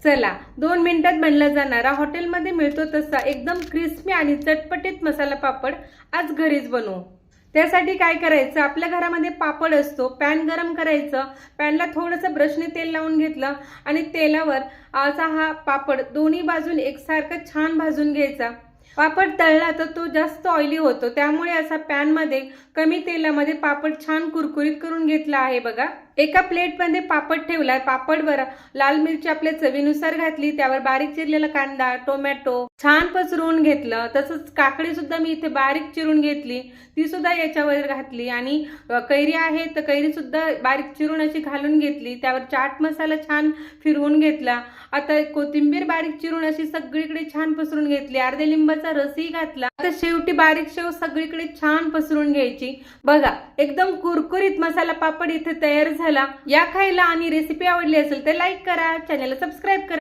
चला 2 मिनिटात बनला जाणारा हॉटेलमध्ये मिळतो तसा एकदम क्रिस्पी आणि चटपटीत मसाला पापड आज घरीच बनवू। त्यासाठी काय करायचं, आपल्या घरामध्ये पापड असतो, पॅन गरम करायचं, पॅनला थोडंसं ब्रशने तेल लावून घेतलं आणि तेलावर असा हा पापड दोन्ही बाजून एकसारखा छान भाजून घ्यायचा। पापड तळला तर तो जास्त ऑइली होतो, त्यामुळे असा पॅन मध्ये कमी तेलामध्ये पापड छान कुरकुरीत करून घेतला आहे बघा। एका प्लेट मध्ये पापड ठेवला, पापडवर लाल मिरची आपल्या चवीनुसार घातली, त्यावर बारीक चिरलेला कांदा, टोमॅटो छान पसरवून घेतलं। तसंच काकडी सुद्धा मी इथे बारीक चिरून घेतली, ती सुद्धा याच्यावर घातली आणि कैरी आहे तर कैरी सुद्धा बारीक चिरून अशी घालून घेतली, त्यावर चाट मसाला छान फिरवून घेतला। आता कोथिंबीर बारीक चिरून अशी सगळीकडे छान पसरून घेतली, अर्ध्या लिंबाचा रसही घातला। आता शेवटी बारीक शेव सगळीकडे छान पसरून घ्यायची बघा। एकदम कुरकुरीत मसाला पापड इथे तयार झाला। या खायला आणि रेसिपी आवडली असेल तर लाईक करा, चॅनलला सबस्क्राईब करा।